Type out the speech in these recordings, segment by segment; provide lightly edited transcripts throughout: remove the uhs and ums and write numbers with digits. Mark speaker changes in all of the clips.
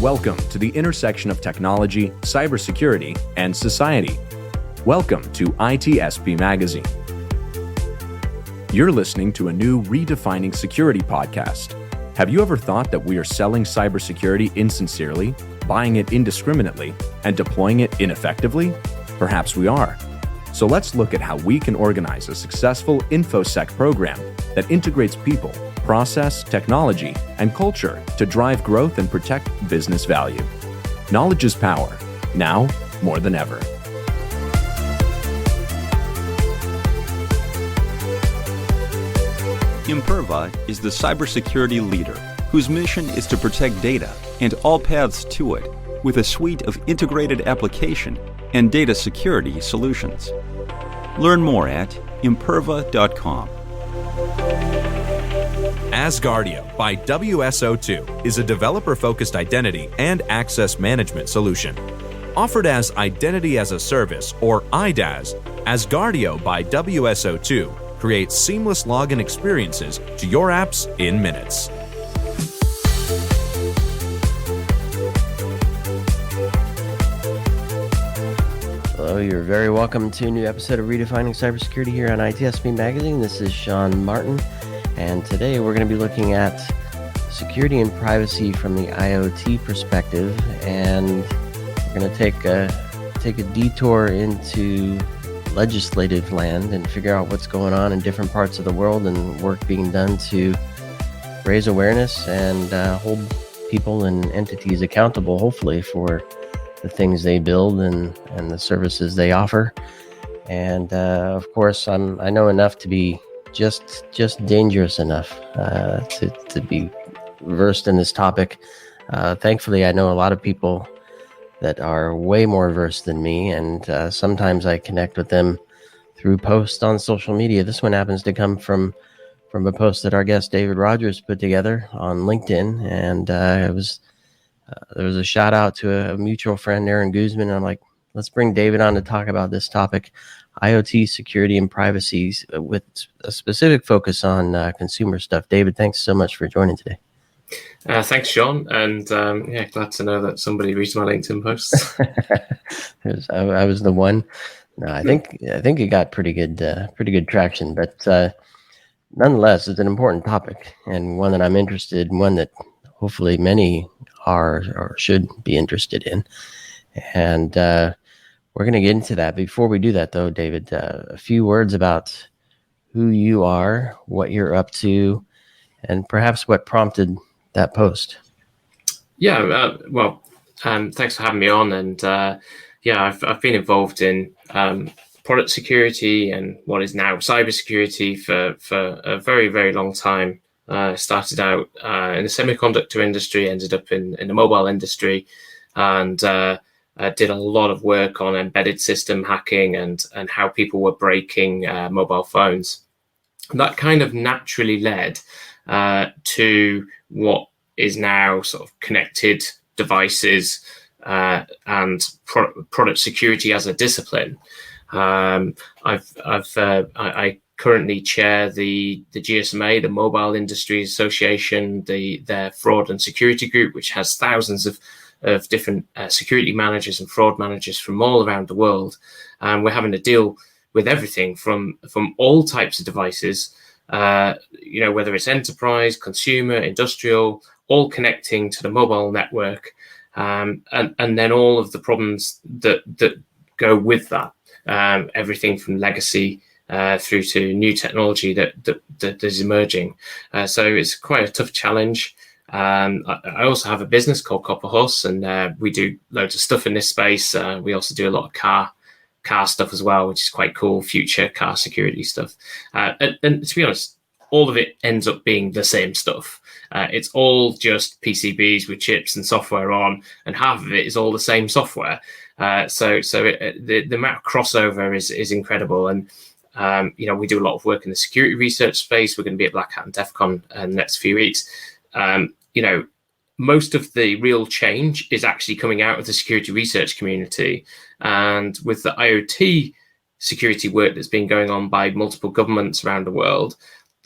Speaker 1: Welcome to the intersection of technology, cybersecurity, and society. Welcome to ITSP Magazine. You're listening to a new Redefining Security podcast. Have you ever thought that we are selling cybersecurity insincerely, buying it indiscriminately, and deploying it ineffectively? Perhaps we are. So let's look at how we can organize a successful InfoSec program that integrates people, process, technology, and culture to drive growth and protect business value. Knowledge is power, now more than ever.
Speaker 2: Imperva is the cybersecurity leader whose mission is to protect data and all paths to it with a suite of integrated application and data security solutions. Learn more at imperva.com.
Speaker 1: Asgardio by WSO2 is a developer-focused identity and access management solution. Offered as Identity as a Service, or IDaaS, Asgardio by WSO2 creates seamless login experiences to your apps in minutes.
Speaker 3: Hello, you're very welcome to a new episode of Redefining Cybersecurity here on ITSP Magazine. This is Sean Martin, and today we're going to be looking at security and privacy from the IoT perspective, and we're going to take a detour into legislative land and figure out what's going on in different parts of the world and work being done to raise awareness and hold people and entities accountable, hopefully, for the things they build and the services they offer. And of course, I know enough to be just dangerous enough to be versed in this topic. Thankfully, I know a lot of people that are way more versed than me, and sometimes I connect with them through posts on social media. This one happens to come from a post that our guest David Rogers put together on LinkedIn, and there was a shout out to a mutual friend, Aaron Guzman. And I'm like, let's bring David on to talk about this topic, IoT security and privacy, with a specific focus on consumer stuff. David, thanks so much for joining today.
Speaker 4: Thanks, Sean, and glad to know that somebody reads my LinkedIn posts.
Speaker 3: I was the one. No, I think it got pretty good traction, but nonetheless, it's an important topic and one that I'm interested in, one that hopefully many are or should be interested in, and we're going to get into that. Before we do that, though, David, a few words about who you are, what you're up to, and perhaps what prompted that post.
Speaker 4: Thanks for having me on. And I've been involved in product security and what is now cybersecurity for a very, very long time. Started out in the semiconductor industry, ended up in the mobile industry, and did a lot of work on embedded system hacking and how people were breaking mobile phones. And that kind of naturally led to what is now sort of connected devices and product security as a discipline. I currently chair the GSMA, the Mobile Industry Association, their fraud and security group, which has thousands of different security managers and fraud managers from all around the world. And we're having to deal with everything from all types of devices, whether it's enterprise, consumer, industrial, all connecting to the mobile network, and then all of the problems that go with that, everything from legacy through to new technology that is emerging. So it's quite a tough challenge. I also have a business called Copper Horse, and we do loads of stuff in this space. We also do a lot of car stuff as well, which is quite cool, future car security stuff. And to be honest, all of it ends up being the same stuff. It's all just PCBs with chips and software on, and half of it is all the same software. So the amount of crossover is incredible. And we do a lot of work in the security research space. We're going to be at Black Hat and DEF CON in the next few weeks. Most of the real change is actually coming out of the security research community. And with the IoT security work that's been going on by multiple governments around the world,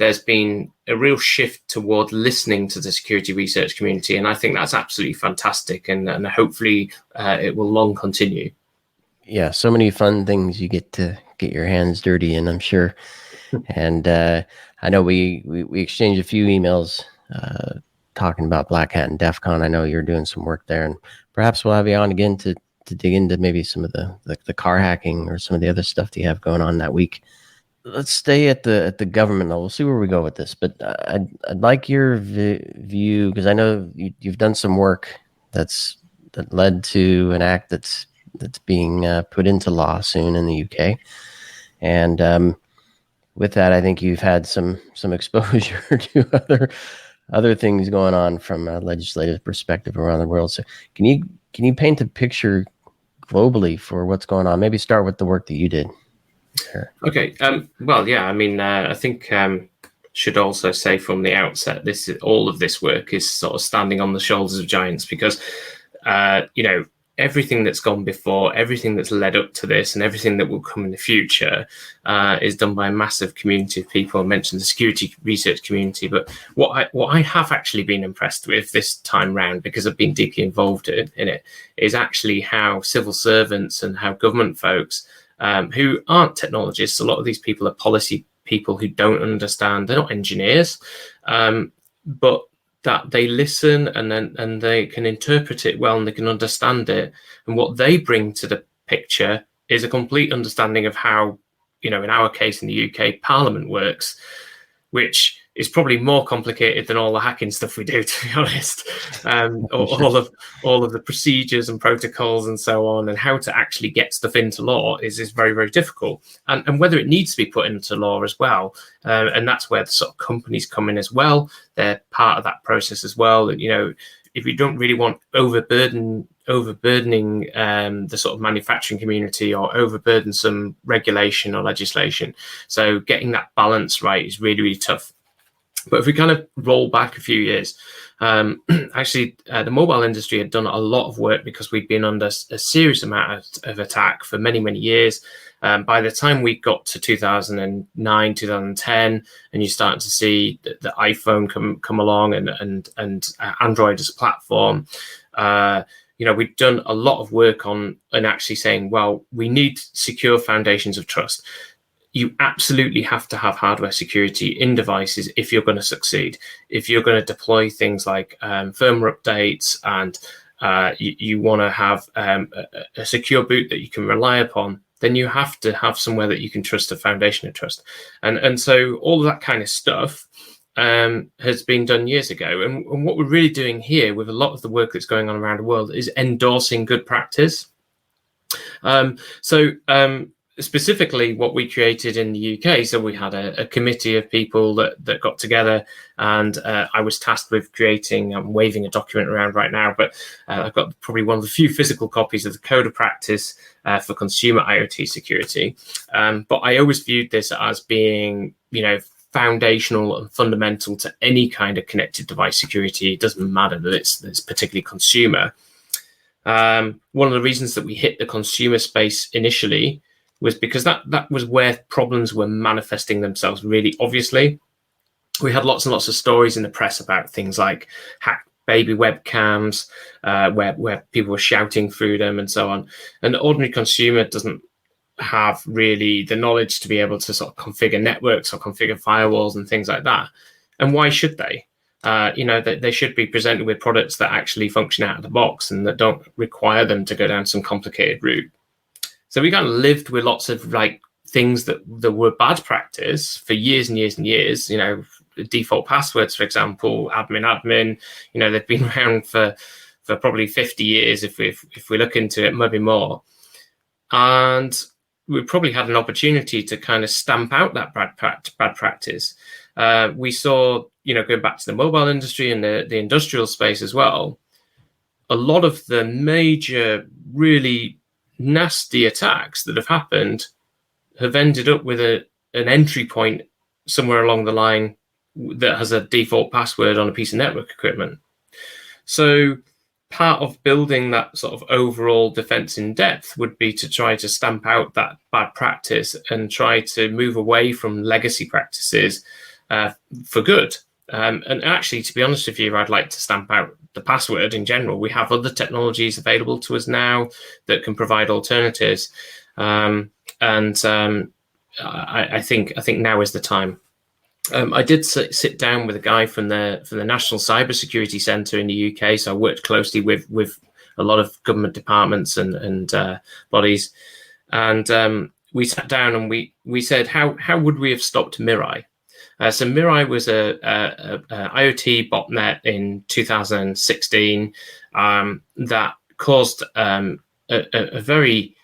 Speaker 4: there's been a real shift toward listening to the security research community, and I think that's absolutely fantastic, and hopefully it will long continue.
Speaker 3: Yeah, so many fun things you get to get your hands dirty in, I'm sure. And I know we exchanged a few emails talking about Black Hat and DEF CON. I know you're doing some work there, and perhaps we'll have you on again to dig into maybe some of the car hacking or some of the other stuff that you have going on that week. Let's stay at the government level. We'll see where we go with this, but I'd like your view, because I know you've done some work that led to an act that's being put into law soon in the UK, and with that, I think you've had some exposure to other things going on from a legislative perspective around the world. So can you paint a picture globally for what's going on? Maybe start with the work that you did. Sure.
Speaker 4: Okay. Well, yeah. I mean, I think should also say from the outset, all of this work is sort of standing on the shoulders of giants, because everything that's gone before, everything that's led up to this, and everything that will come in the future is done by a massive community of people. I mentioned the security research community, but what I have actually been impressed with this time round, because I've been deeply involved in it, is actually how civil servants and how government folks who aren't technologists, a lot of these people are policy people who don't understand, they're not engineers, but that they listen and they can interpret it well and they can understand it. And what they bring to the picture is a complete understanding of how, in our case in the UK, Parliament works, which is probably more complicated than all the hacking stuff we do, to be honest. All of the procedures and protocols and so on, and how to actually get stuff into law is very, very difficult. And whether it needs to be put into law as well. And that's where the sort of companies come in as well. They're part of that process as well. And, if you don't really want overburdening the sort of manufacturing community or overburden some regulation or legislation. So getting that balance right is really, really tough. But if we kind of roll back a few years, actually, the mobile industry had done a lot of work, because we'd been under a serious amount of attack for many, many years. By the time we got to 2009, 2010, and you're starting to see the iPhone come along and Android as a platform, we'd done a lot of work on and actually saying, well, we need secure foundations of trust. You absolutely have to have hardware security in devices if you're going to succeed. If you're going to deploy things like firmware updates, and you want to have a secure boot that you can rely upon, then you have to have somewhere that you can trust, a foundation of trust. And so all of that kind of stuff has been done years ago. And what we're really doing here with a lot of the work that's going on around the world is endorsing good practice. Specifically what we created in the UK, so we had a committee of people that got together, and I was tasked with creating, I'm waving a document around right now, but I've got probably one of the few physical copies of the Code of Practice for consumer IoT security. But I always viewed this as being, foundational and fundamental to any kind of connected device security. It doesn't matter that it's particularly consumer. One of the reasons that we hit the consumer space initially was because that was where problems were manifesting themselves really obviously. We had lots and lots of stories in the press about things like hacked baby webcams, where people were shouting through them and so on. And the ordinary consumer doesn't have really the knowledge to be able to sort of configure networks or configure firewalls and things like that. And why should they? They should be presented with products that actually function out of the box and that don't require them to go down some complicated route. So we kind of lived with lots of things that were bad practice for years and years and years. Default passwords, for example, admin. They've been around for probably 50 years if we look into it, maybe more. And we probably had an opportunity to kind of stamp out that bad practice. We saw, going back to the mobile industry and the industrial space as well, a lot of the major really nasty attacks that have happened have ended up with an entry point somewhere along the line that has a default password on a piece of network equipment. So part of building that sort of overall defense in depth would be to try to stamp out that bad practice and try to move away from legacy practices for good. And actually, to be honest with you, I'd like to stamp out the password in general. We have other technologies available to us now that can provide alternatives. I think now is the time. I did sit down with a guy from the National Cybersecurity Centre in the UK. So I worked closely with a lot of government departments and bodies. And we sat down and we said, how would we have stopped Mirai? So Mirai was a IoT botnet in 2016 that caused a very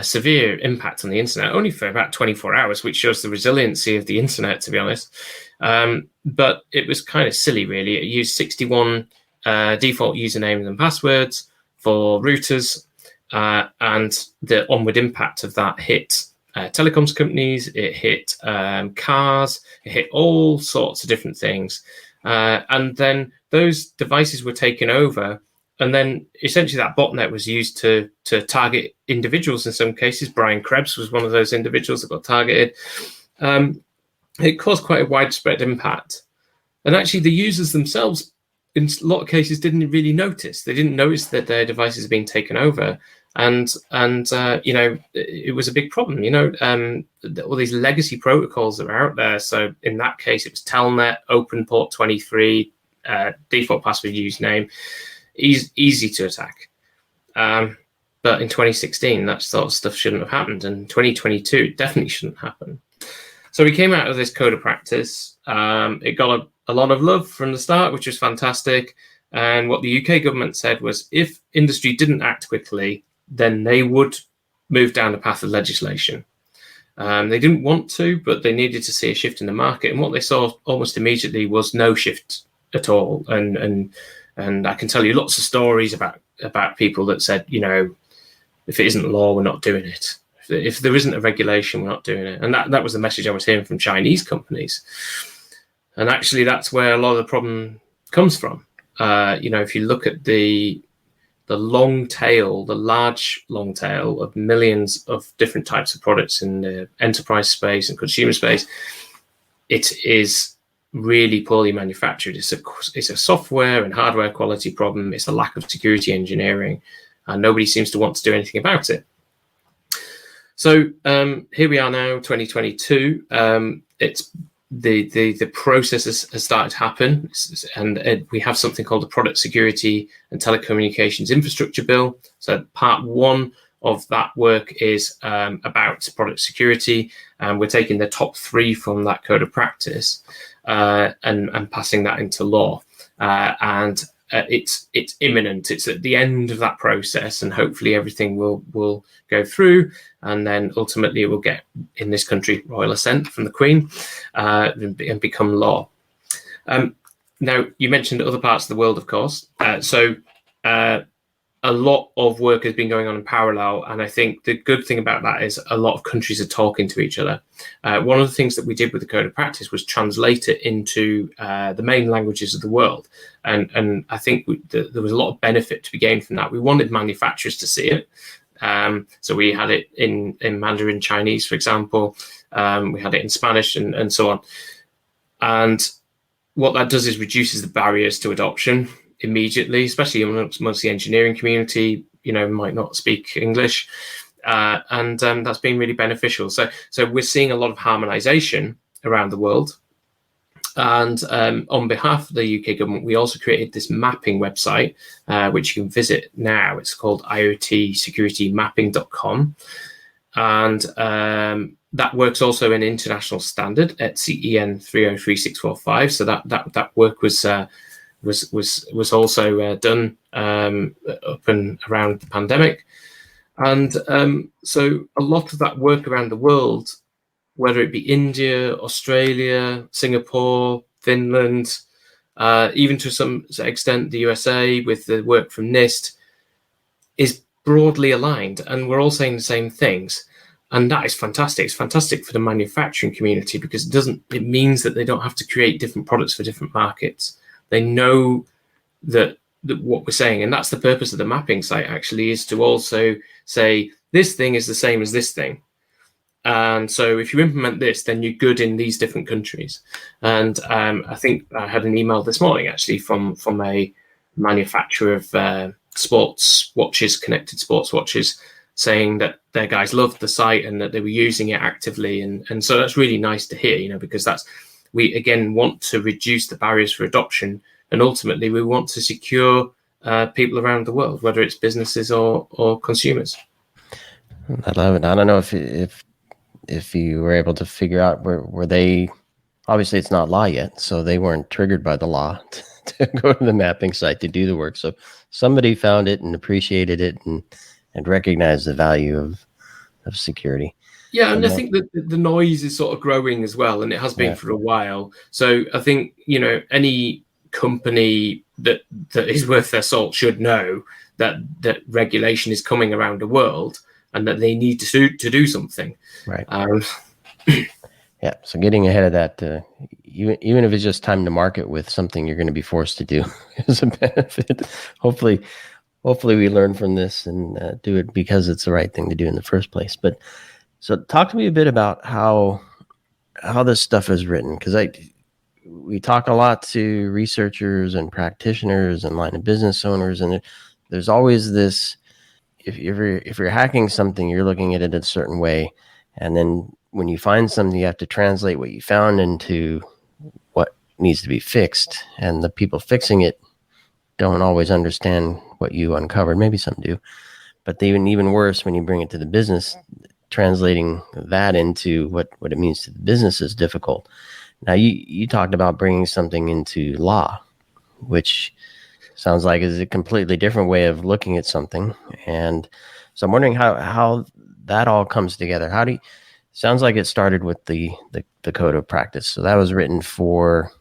Speaker 4: severe impact on the internet, only for about 24 hours, which shows the resiliency of the internet, to be honest. But it was kind of silly, really. It used 61 default usernames and passwords for routers, and the onward impact of that hit telecoms companies, it hit cars, it hit all sorts of different things. And then those devices were taken over. And then essentially that botnet was used to target individuals in some cases. Brian Krebs was one of those individuals that got targeted. It caused quite a widespread impact. And actually the users themselves, in a lot of cases, didn't really notice. They didn't notice that their devices had been taken over. And it was a big problem. All these legacy protocols that are out there. So in that case, it was Telnet, Open Port 23, default password username, easy to attack. But in 2016, that sort of stuff shouldn't have happened. And 2022, it definitely shouldn't happen. So we came out of this code of practice. It got a lot of love from the start, which was fantastic. And what the UK government said was if industry didn't act quickly, then they would move down the path of legislation. They didn't want to, but they needed to see a shift in the market. And what they saw almost immediately was no shift at all. And I can tell you lots of stories about people that said, if it isn't law, we're not doing it. If there isn't a regulation, we're not doing it. And that was the message I was hearing from Chinese companies. And actually, that's where a lot of the problem comes from. If you look at the long tail, the large long tail of millions of different types of products in the enterprise space and consumer space, it is really poorly manufactured. It's a software and hardware quality problem. It's a lack of security engineering, and nobody seems to want to do anything about it. So here we are now, 2022. It's the process has started to happen, and we have something called the Product Security and Telecommunications Infrastructure Bill. So part one of that work is about product security, and we're taking the top three from that code of practice and passing that into law. And it's imminent. It's at the end of that process, and hopefully everything will go through, and then ultimately it will get, in this country, royal assent from the Queen and become law. Now, you mentioned other parts of the world, of course. So a lot of work has been going on in parallel, and I think the good thing about that is a lot of countries are talking to each other. One of the things that we did with the code of practice was translate it into the main languages of the world, and I think there was a lot of benefit to be gained from that. We wanted manufacturers to see it, so we had it in Mandarin Chinese, for example. We had it in Spanish and so on. And what that does is reduces the barriers to adoption immediately, especially amongst the engineering community, might not speak English. And that's been really beneficial. So we're seeing a lot of harmonization around the world. And on behalf of the UK government, we also created this mapping website, which you can visit now. It's called iotsecuritymapping.com. And that works also in international standard at EN 303645. So that work was also done up and around the pandemic. And so a lot of that work around the world, whether it be India, Australia, Singapore, Finland, even to some extent the USA with the work from NIST, is broadly aligned, and we're all saying the same things. And that is fantastic. It's fantastic for the manufacturing community because it means that they don't have to create different products for different markets. They know that what we're saying, and that's the purpose of the mapping site actually, is to also say this thing is the same as this thing. And so if you implement this, then you're good in these different countries. And I think I had an email this morning actually from a manufacturer of sports watches, connected sports watches, saying that their guys loved the site and that they were using it actively. And so that's really nice to hear, because we again want to reduce the barriers for adoption, and ultimately we want to secure people around the world, whether it's businesses or consumers.
Speaker 3: I love it. I don't know if you were able to figure out were they, obviously it's not law yet, so they weren't triggered by the law to go to the mapping site to do the work. So somebody found it and appreciated it and recognized the value of security.
Speaker 4: Yeah, and I think that the noise is sort of growing as well, and it has been for a while. So I think, any company that is worth their salt should know that regulation is coming around the world and that they need to do something.
Speaker 3: Right. Yeah. So getting ahead of that, even if it's just time to market with something you're going to be forced to do, is a benefit. Hopefully we learn from this and do it because it's the right thing to do in the first place. But so talk to me a bit about how this stuff is written, because we talk a lot to researchers and practitioners and line of business owners, and there's always this. If you're hacking something, you're looking at it a certain way, and then when you find something, you have to translate what you found into what needs to be fixed, and the people fixing it don't always understand what you uncovered. Maybe some do, but even worse, when you bring it to the business, translating that into what it means to the business is difficult. Now, you talked about bringing something into law, which sounds like is a completely different way of looking at something. And so I'm wondering how that all comes together. Sounds like it started with the code of practice. So that was written for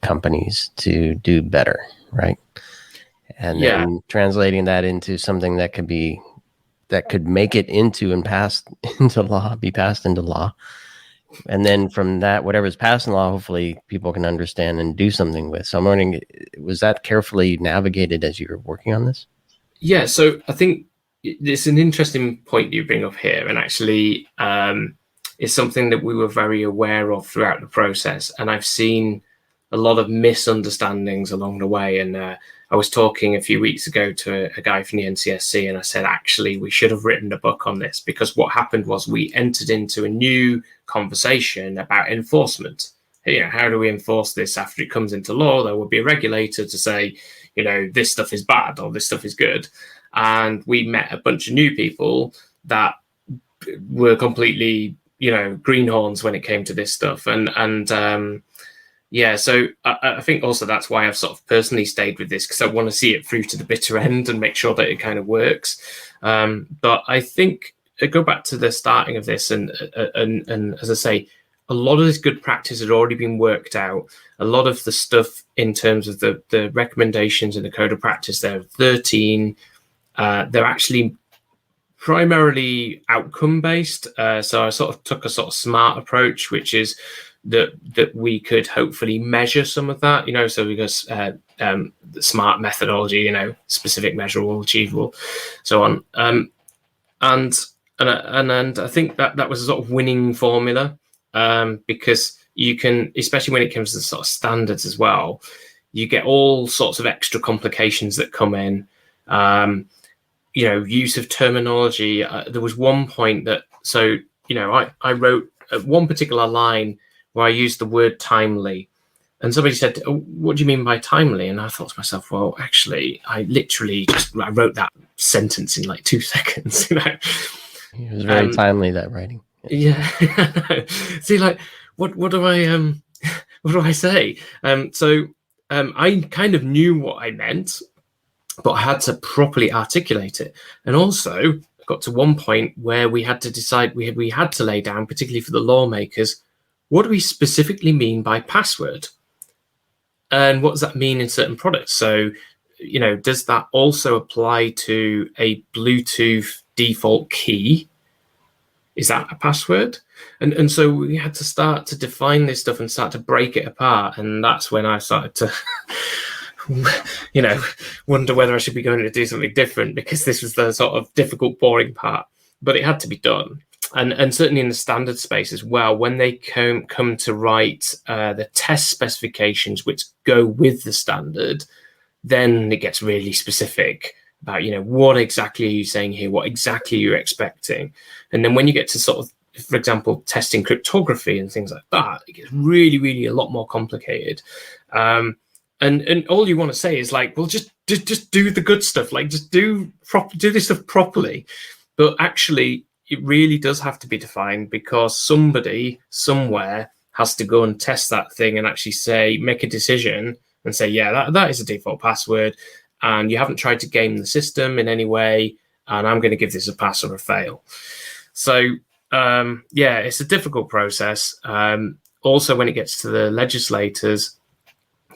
Speaker 3: companies to do better, right? And then translating that into something that could make it into and pass into law, be passed into law. And then from that, whatever's passed in law, hopefully people can understand and do something with. So I'm wondering, was that carefully navigated as you were working on this?
Speaker 4: Yeah, so I think it's an interesting point you bring up here, and actually it's something that we were very aware of throughout the process. And I've seen a lot of misunderstandings along the way. And I was talking a few weeks ago to a guy from the NCSC, and I said, actually, we should have written a book on this, because what happened was we entered into a new conversation about enforcement. How do we enforce this after it comes into law? There will be a regulator to say, this stuff is bad or this stuff is good. And we met a bunch of new people that were completely, greenhorns when it came to this stuff. So I think also that's why I've sort of personally stayed with this, because I want to see it through to the bitter end and make sure that it kind of works. But I think I go back to the starting of this, and as I say, a lot of this good practice had already been worked out. A lot of the stuff in terms of the recommendations in the code of practice, there are 13. They're actually primarily outcome based. So I sort of took a sort of smart approach, which is that we could hopefully measure some of that, so because the smart methodology, specific, measurable, achievable, so on. And I think that was a sort of winning formula, because you can, especially when it comes to sort of standards as well, you get all sorts of extra complications that come in. Use of terminology. There was one point that, I wrote one particular line where I used the word timely, and somebody said, "Oh, what do you mean by timely?" And I thought to myself, well, actually, I wrote that sentence in like 2 seconds.
Speaker 3: It was very timely, that writing.
Speaker 4: Yeah. See, like, what do I say? I kind of knew what I meant, but I had to properly articulate it. And also got to one point where we had to decide, we had to lay down, particularly for the lawmakers, what do we specifically mean by password? And what does that mean in certain products? So, does that also apply to a Bluetooth default key? Is that a password? And so we had to start to define this stuff and start to break it apart. And that's when I started to wonder whether I should be going to do something different, because this was the sort of difficult, boring part, but it had to be done. and certainly in the standard space as well, when they come to write the test specifications which go with the standard, then it gets really specific about, what exactly are you saying here? What exactly are you expecting? And then when you get to sort of, for example, testing cryptography and things like that, it gets really, really a lot more complicated. And all you want to say is like, well, just do the good stuff. Like, just do this stuff properly. But actually, it really does have to be defined, because somebody somewhere has to go and test that thing and actually make a decision and say, yeah, that is a default password, and you haven't tried to game the system in any way, and I'm going to give this a pass or a fail. So, it's a difficult process. Also, when it gets to the legislators,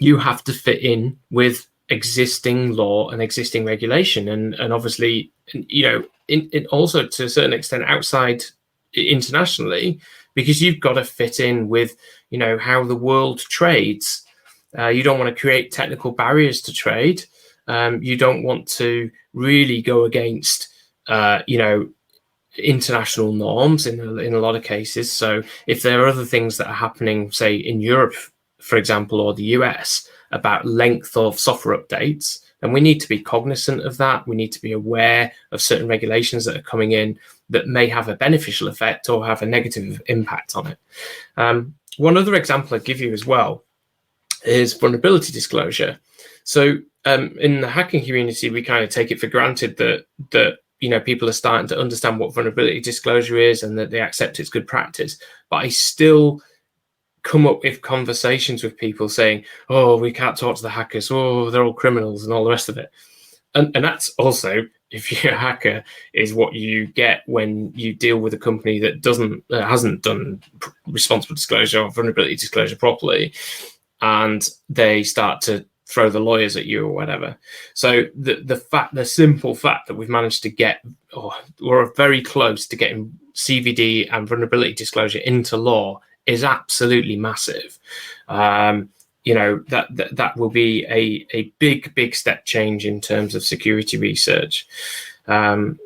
Speaker 4: you have to fit in with existing law and existing regulation, and obviously, in also to a certain extent outside internationally, because you've got to fit in with, how the world trades. You don't want to create technical barriers to trade. You don't want to really go against, international norms in a lot of cases. So if there are other things that are happening, say in Europe, for example, or the US, about length of software updates, and we need to be cognizant of that. We need to be aware of certain regulations that are coming in that may have a beneficial effect or have a negative impact on it. One other example I'd give you as well is vulnerability disclosure. So in the hacking community, we kind of take it for granted that people are starting to understand what vulnerability disclosure is and that they accept it's good practice. But I still come up with conversations with people saying, oh, we can't talk to the hackers, oh, they're all criminals and all the rest of it. And that's also, if you're a hacker, is what you get when you deal with a company that hasn't done responsible disclosure or vulnerability disclosure properly, and they start to throw the lawyers at you or whatever. So the simple fact that we've managed to get, or we're very close to getting CVD and vulnerability disclosure into law is absolutely massive. That will be a big step change in terms of security research. And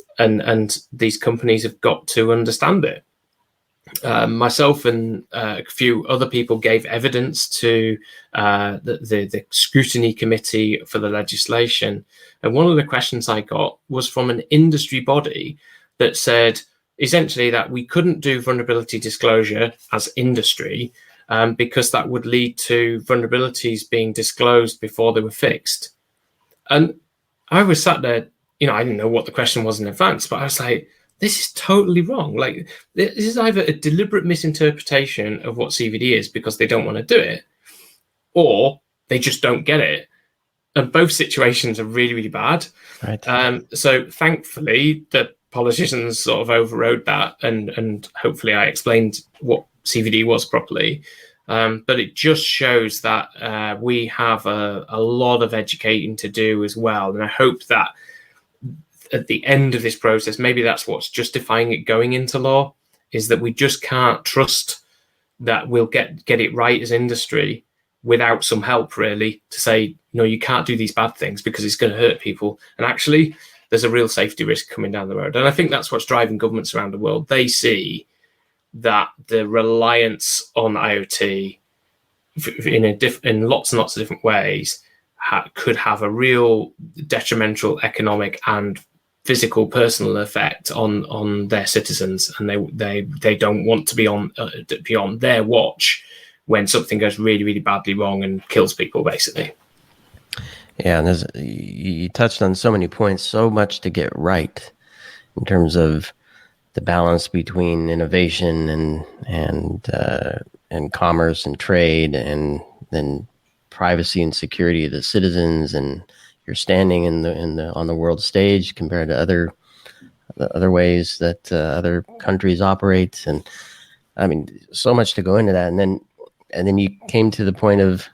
Speaker 4: these companies have got to understand it. Myself and a few other people gave evidence to the scrutiny committee for the legislation. And one of the questions I got was from an industry body that said essentially that we couldn't do vulnerability disclosure as industry because that would lead to vulnerabilities being disclosed before they were fixed. And I was sat there, I didn't know what the question was in advance, but I was like, this is totally wrong. Like, this is either a deliberate misinterpretation of what CVD is because they don't want to do it, or they just don't get it. And both situations are really, really bad.
Speaker 3: Right.
Speaker 4: So thankfully, the politicians sort of overrode that, and hopefully I explained what CVD was properly. But it just shows that we have a lot of educating to do as well. And I hope that at the end of this process, maybe that's what's justifying it going into law, is that we just can't trust that we'll get it right as industry without some help, really, to say, no, you can't do these bad things because it's going to hurt people. And actually, there's a real safety risk coming down the road. And I think that's what's driving governments around the world. They see that the reliance on IoT in lots and lots of different ways could have a real detrimental economic and physical personal effect on their citizens, and they don't want to be on their watch when something goes really, really badly wrong and kills people, basically.
Speaker 3: Yeah, and you touched on so many points, so much to get right in terms of the balance between innovation and commerce and trade, and then privacy and security of the citizens, and your standing on the world stage compared to other ways that other countries operate. And I mean, so much to go into that. And then you came to the point of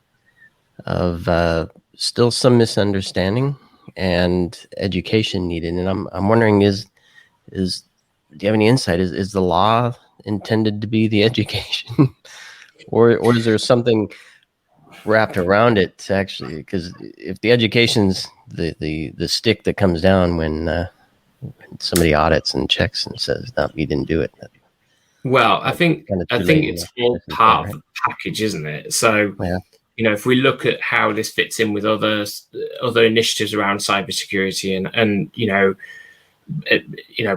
Speaker 3: still some misunderstanding and education needed. And I'm wondering, do you have any insight? Is the law intended to be the education, or is there something wrapped around it to actually? Because if the education's the stick that comes down when somebody audits and checks and says, no, you didn't do it,
Speaker 4: Well, I think
Speaker 3: Kind of too
Speaker 4: I
Speaker 3: late
Speaker 4: think
Speaker 3: in
Speaker 4: it's
Speaker 3: the
Speaker 4: all
Speaker 3: system,
Speaker 4: part
Speaker 3: right?
Speaker 4: of the package, isn't it? So,
Speaker 3: Yeah.
Speaker 4: if we look at how this fits in with other initiatives around cybersecurity, and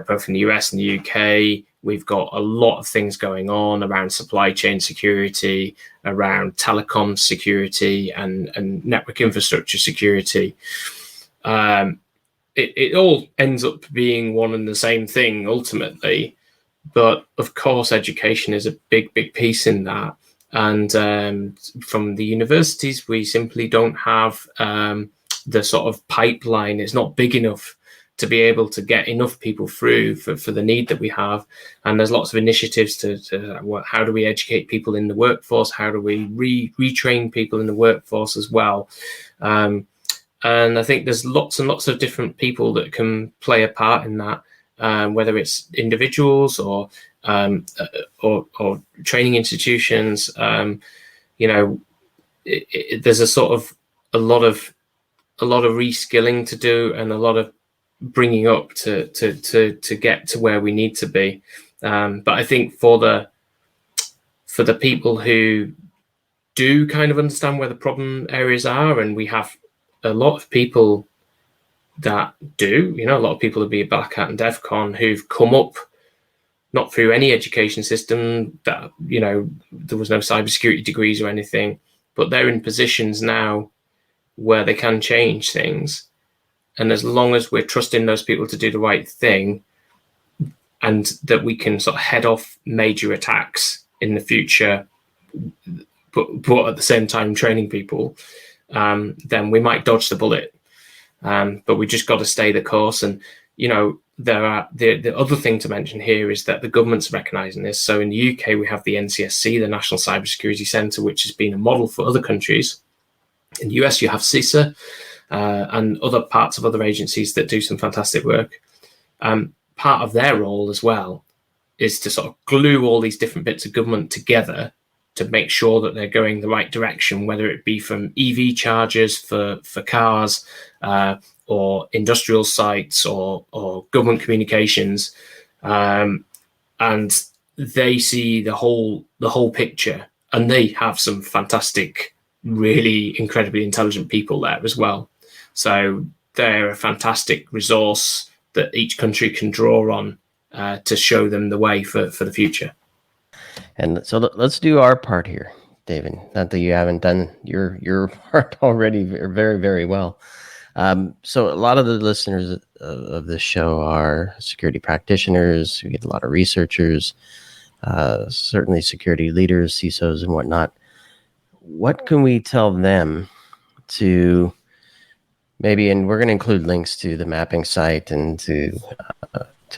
Speaker 4: both in the US and the UK, we've got a lot of things going on around supply chain security, around telecom security, and network infrastructure security. It all ends up being one and the same thing ultimately. But of course, education is a big piece in that. And from the universities, we simply don't have the sort of pipeline. It's not big enough to be able to get enough people through for the need that we have. And there's lots of initiatives to how do we educate people in the workforce? How do we retrain people in the workforce as well? And I think there's lots and lots of different people that can play a part in that. Whether it's individuals or training institutions, there's a lot of reskilling to do, and a lot of bringing up to get to where we need to be. But I think for the people who do kind of understand where the problem areas are, and we have a lot of people that do, a lot of people who be at Black Hat and DEF CON who've come up not through any education system, that, there was no cybersecurity degrees or anything, but they're in positions now where they can change things. And as long as we're trusting those people to do the right thing, and that we can sort of head off major attacks in the future, but at the same time training people, then we might dodge the bullet. But we just got to stay the course. And, there are the other thing to mention here is that the government's recognizing this. So in the UK, we have the NCSC, the National Cybersecurity Centre, which has been a model for other countries. In the US, you have CISA and other parts of other agencies that do some fantastic work. Part of their role as well is to sort of glue all these different bits of government together to make sure that they're going the right direction, whether it be from EV chargers for cars, or industrial sites, or government communications, and they see the whole picture, and they have some fantastic, really incredibly intelligent people there as well. So they're a fantastic resource that each country can draw on to show them the way for the future.
Speaker 3: And so let's do our part here, David. Not that you haven't done your part already very, very well. So a lot of the listeners of this show are security practitioners. We get a lot of researchers, certainly security leaders, CISOs, and whatnot. What can we tell them to maybe, and we're going to include links to the mapping site and to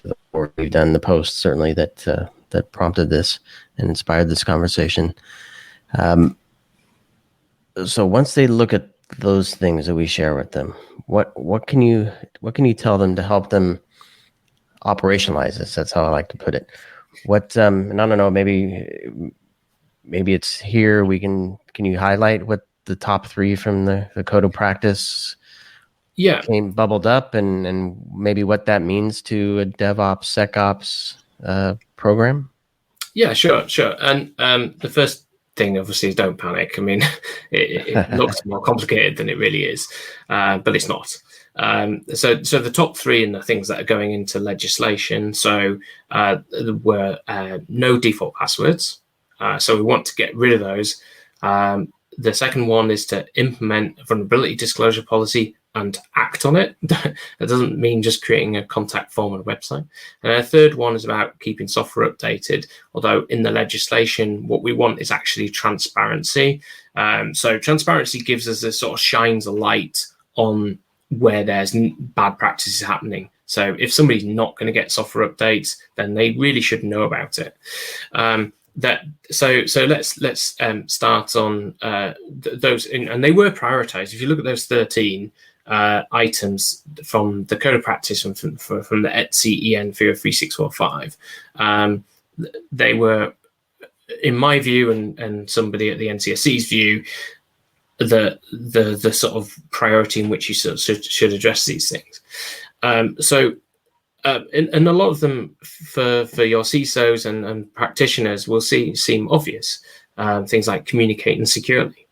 Speaker 3: the board. We've done the post certainly that prompted this and inspired this conversation. So once they look at those things that we share with them, what can you tell them to help them operationalize this? That's how I like to put it. And I don't know, maybe it's here. Can you highlight what the top 3 from the code of practice came bubbled up, and maybe what that means to a DevOps, SecOps program? Yeah,
Speaker 4: sure. And the first thing, obviously, is don't panic. I mean, it looks more complicated than it really is, but it's not. So the top 3 and the things that are going into legislation. So there were no default passwords. So we want to get rid of those. The second one is to implement a vulnerability disclosure policy and act on it. That doesn't mean just creating a contact form on a website. And the third one is about keeping software updated, although in the legislation, what we want is actually transparency. So transparency gives us shines a light on where there's bad practices happening. So if somebody's not going to get software updates, then they really should know about it. So let's start on those, and they were prioritized. If you look at those 13 items from the code of practice from the ETSI EN 33645, they were, in my view, and somebody at the NCSC's view, the sort of priority in which you should address these things. So and a lot of them for your CISOs and practitioners will seem obvious, things like communicating securely.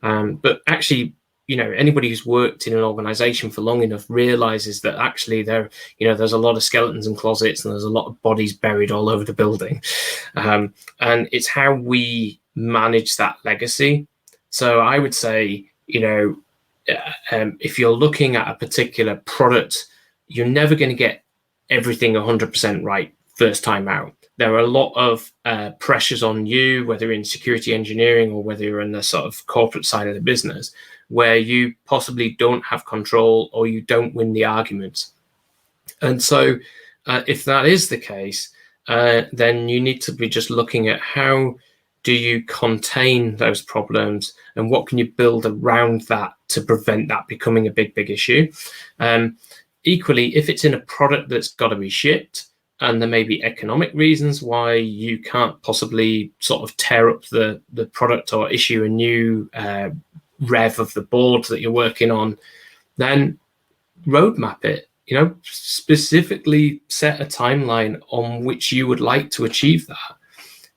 Speaker 4: But actually, anybody who's worked in an organization for long enough realizes that actually there's a lot of skeletons and closets, and there's a lot of bodies buried all over the building. And it's how we manage that legacy. So I would say, if you're looking at a particular product, you're never going to get everything 100% right first time out. There are a lot of pressures on you, whether in security engineering or whether you're in the sort of corporate side of the business, where you possibly don't have control or you don't win the argument. And so if that is the case, then you need to be just looking at how do you contain those problems and what can you build around that to prevent that becoming a big issue. Equally, if it's in a product that's got to be shipped, and there may be economic reasons why you can't possibly sort of tear up the product or issue a new rev of the board that you're working on, then roadmap it. Specifically set a timeline on which you would like to achieve that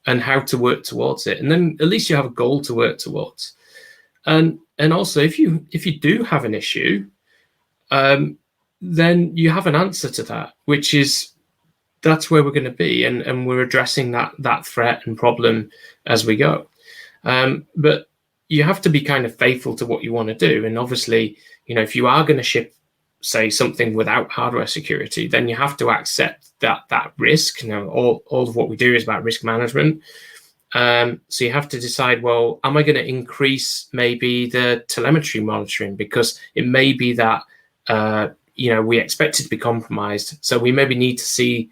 Speaker 4: and how to work towards it. And then at least you have a goal to work towards. And also, if you do have an issue, then you have an answer to that, which is that's where we're going to be, and we're addressing that threat and problem as we go. But you have to be kind of faithful to what you want to do. And obviously, if you are going to ship, say, something without hardware security, then you have to accept that risk. All of what we do is about risk management. So you have to decide, well, am I going to increase maybe the telemetry monitoring? Because it may be that, we expect it to be compromised. So we maybe need to see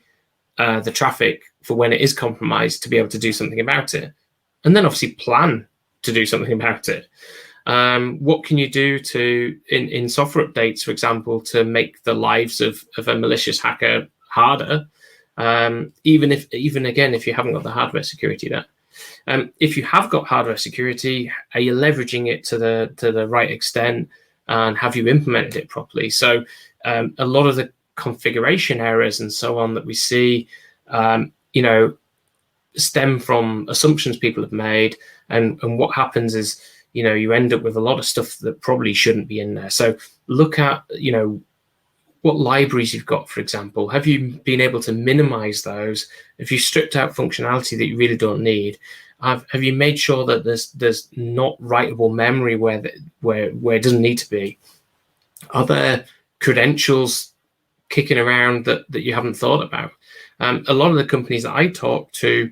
Speaker 4: the traffic for when it is compromised to be able to do something about it. And then obviously plan to do something about it. What can you do in software updates, for example, to make the lives of a malicious hacker harder? Even if you haven't got the hardware security there. If you have got hardware security, are you leveraging it to the right extent, and have you implemented it properly? So a lot of the configuration errors and so on that we see, stem from assumptions people have made, and what happens is, you end up with a lot of stuff that probably shouldn't be in there. So look at, what libraries you've got, for example. Have you been able to minimize those? Have you stripped out functionality that you really don't need? Have you made sure that there's not writable memory where it doesn't need to be? Are there credentials kicking around that you haven't thought about? A lot of the companies that I talk to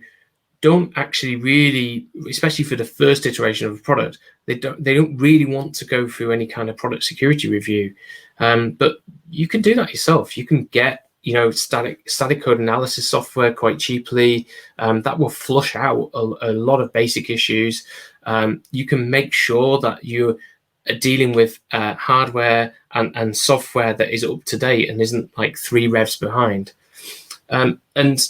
Speaker 4: don't actually really, especially for the first iteration of a product, they don't really want to go through any kind of product security review. But you can do that yourself. You can get static code analysis software quite cheaply. That will flush out a lot of basic issues. You can make sure that you're dealing with hardware and software that is up to date and isn't like 3 revs behind. And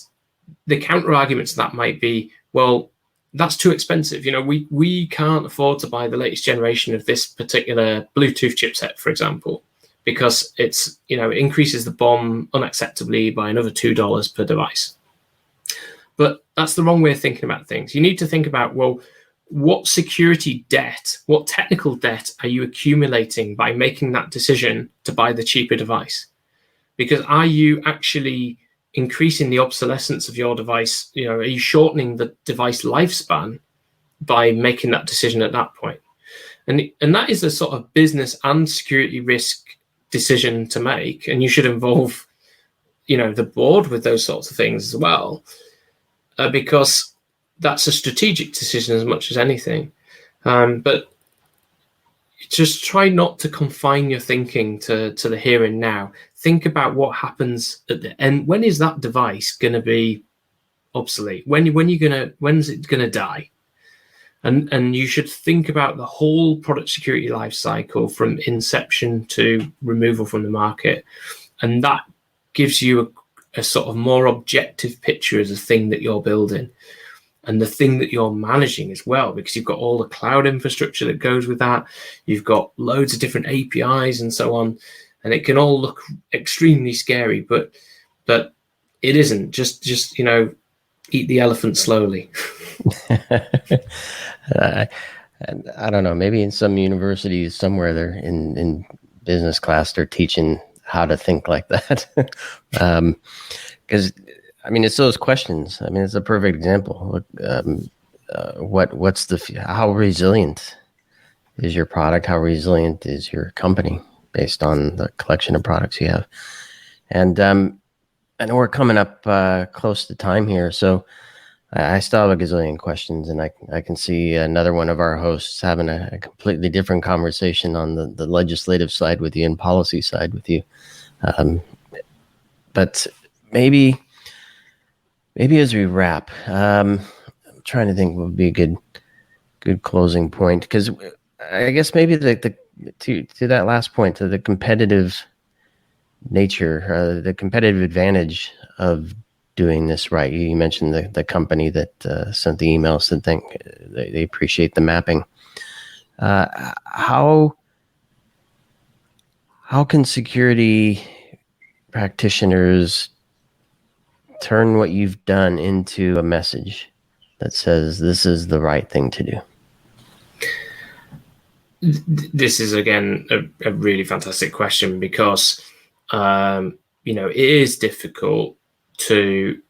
Speaker 4: the counter argument to that might be, well, that's too expensive. We can't afford to buy the latest generation of this particular Bluetooth chipset, for example, because it's, it increases the BOM unacceptably by another $2 per device. But that's the wrong way of thinking about things. You need to think about, well, what security debt, what technical debt are you accumulating by making that decision to buy the cheaper device? Because are you actually increasing the obsolescence of your device? Are you shortening the device lifespan by making that decision at that point? And that is a sort of business and security risk decision to make, and you should involve, the board with those sorts of things as well, because that's a strategic decision as much as anything. But just try not to confine your thinking to the here and now. Think about what happens at the end. When is that device going to be obsolete? When's it going to die? And you should think about the whole product security life cycle from inception to removal from the market. And that gives you a sort of more objective picture of the thing that you're building and the thing that you're managing as well, because you've got all the cloud infrastructure that goes with that. You've got loads of different APIs and so on, and it can all look extremely scary. But but it isn't. Just eat the elephant slowly.
Speaker 3: And I don't know, maybe in some universities somewhere they're in business class, they're teaching how to think like that. Because it's those questions. It's a perfect example. How resilient is your product? How resilient is your company based on the collection of products you have? And I know we're coming up close to time here, so I still have a gazillion questions, and I can see another one of our hosts having a completely different conversation on the legislative side with you and policy side with you. But maybe as we wrap, I'm trying to think what would be a good closing point, because I guess maybe to that last point, to the competitive nature, the competitive advantage of doing this right. You mentioned the company that sent the email, said they appreciate the mapping. How can security practitioners turn what you've done into a message that says this is the right thing to do?
Speaker 4: This is, again, a really fantastic question, because it is difficult to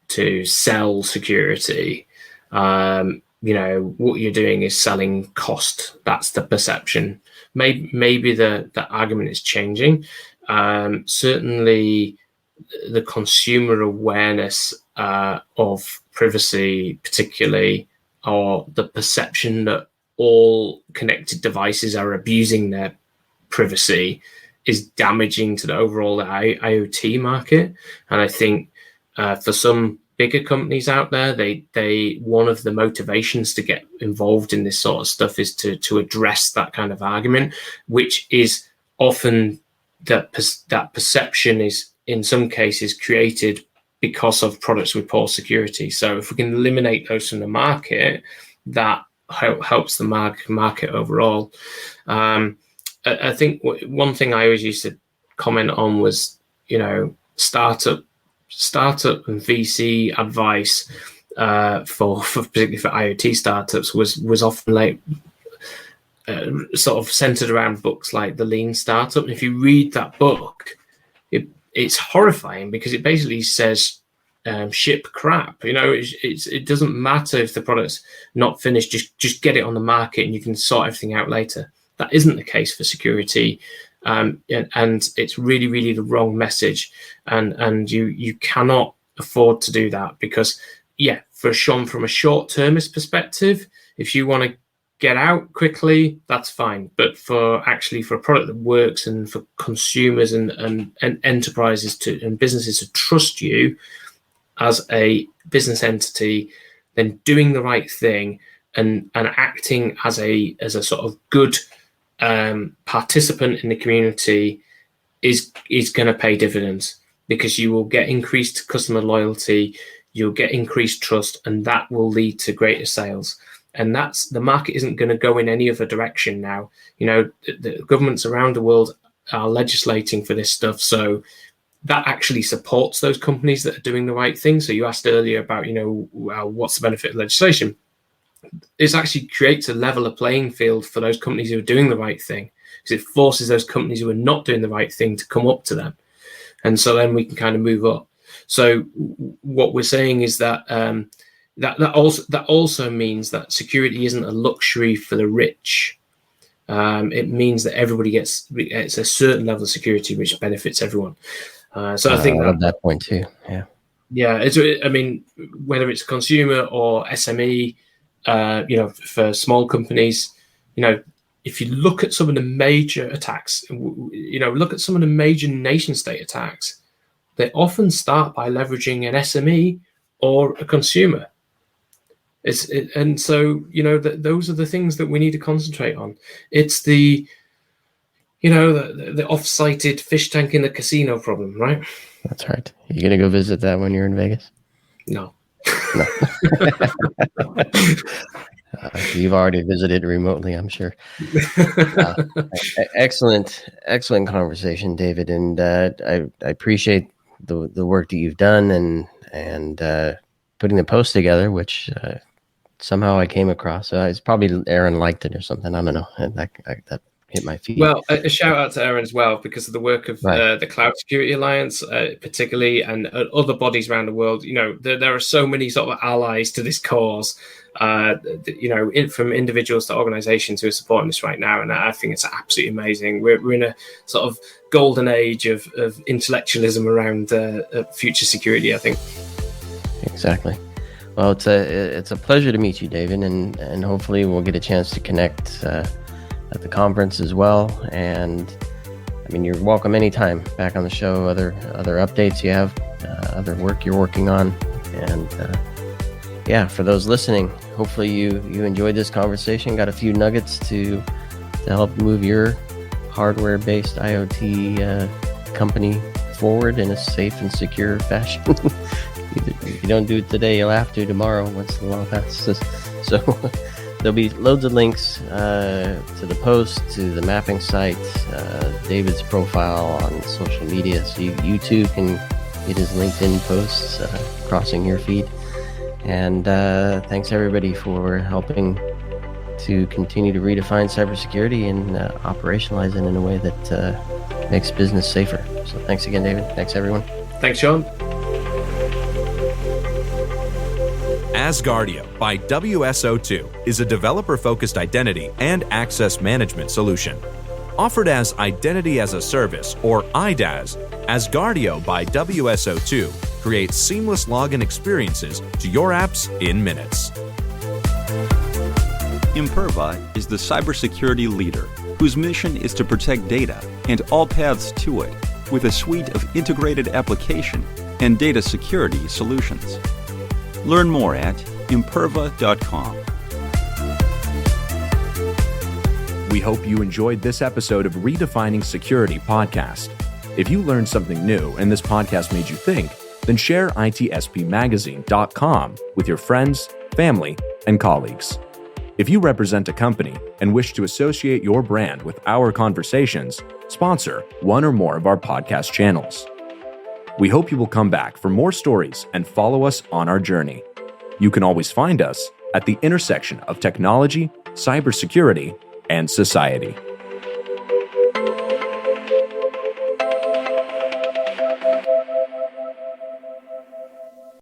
Speaker 4: sell security. What you're doing is selling cost. That's the perception. Maybe the argument is changing. Certainly the consumer awareness of privacy, particularly, or the perception that all connected devices are abusing their privacy, is damaging to the overall IoT market. And I think for some bigger companies out there, they one of the motivations to get involved in this sort of stuff is to address that kind of argument, which is often that perception is in some cases created because of products with poor security. So if we can eliminate those from the market, that helps the market overall. I think one thing I always used to comment on was, startup and VC advice for particularly for IoT startups was often sort of centered around books like The Lean Startup. And if you read that book, it's horrifying, because it basically says ship crap. It doesn't matter if the product's not finished. Just get it on the market and you can sort everything out later. That isn't the case for security, and it's really, really the wrong message. And you cannot afford to do that, because from a short-termist perspective, if you want to get out quickly, that's fine. But for a product that works, and for consumers and enterprises and businesses to trust you as a business entity, then doing the right thing and acting as a sort of good participant in the community is going to pay dividends, because you will get increased customer loyalty, you'll get increased trust, and that will lead to greater sales. And the market isn't going to go in any other direction now. The governments around the world are legislating for this stuff, so that actually supports those companies that are doing the right thing. So you asked earlier about, what's the benefit of legislation? It actually creates a leveler playing field for those companies who are doing the right thing, because it forces those companies who are not doing the right thing to come up to them. And so then we can kind of move up. So what we're saying is that that also means that security isn't a luxury for the rich. It means that everybody gets a certain level of security, which benefits everyone. So I think
Speaker 3: I love that point too.
Speaker 4: Yeah. Whether it's consumer or SME, for small companies, if you look at some of the major attacks, look at some of the major nation state attacks, they often start by leveraging an SME or a consumer. And so those are the things that we need to concentrate on. It's the off-sited fish tank in the casino problem, right?
Speaker 3: That's right. You gonna go visit that when you're in Vegas?
Speaker 4: No.
Speaker 3: You've already visited remotely, I'm sure. Excellent conversation, David, and I appreciate the work that you've done and putting the post together, which somehow I came across. It's probably Aaron liked it or something. I don't know. And that hit my feed.
Speaker 4: Well, a shout out to Aaron as well, because of the work of the Cloud Security Alliance, particularly, and other bodies around the world. There are so many sort of allies to this cause, from individuals to organizations who are supporting this right now. And I think it's absolutely amazing. We're in a sort of golden age of intellectualism around future security, I think.
Speaker 3: Exactly. Well, it's a pleasure to meet you, David, and hopefully we'll get a chance to connect at the conference as well. And I mean, you're welcome anytime back on the show. Other updates you have, other work you're working on, and for those listening, hopefully you enjoyed this conversation. Got a few nuggets to help move your hardware-based IoT company forward in a safe and secure fashion. If you don't do it today, you'll have to tomorrow once the law passes. So there'll be loads of links to the post, to the mapping site, David's profile on social media, so you too can get his LinkedIn posts crossing your feed. And thanks everybody for helping to continue to redefine cybersecurity and operationalize it in a way that makes business safer. So thanks again, David. Thanks, everyone.
Speaker 4: Thanks, Sean.
Speaker 1: Asgardio by WSO2 is a developer-focused identity and access management solution. Offered as Identity as a Service, or IDaaS, Asgardio by WSO2 creates seamless login experiences to your apps in minutes.
Speaker 2: Imperva is the cybersecurity leader whose mission is to protect data and all paths to it with a suite of integrated application and data security solutions. Learn more at imperva.com.
Speaker 1: We hope you enjoyed this episode of Redefining Security podcast. If you learned something new and this podcast made you think, then share itspmagazine.com with your friends, family, and colleagues. If you represent a company and wish to associate your brand with our conversations, sponsor one or more of our podcast channels. We hope you will come back for more stories and follow us on our journey. You can always find us at the intersection of technology, cybersecurity, and society.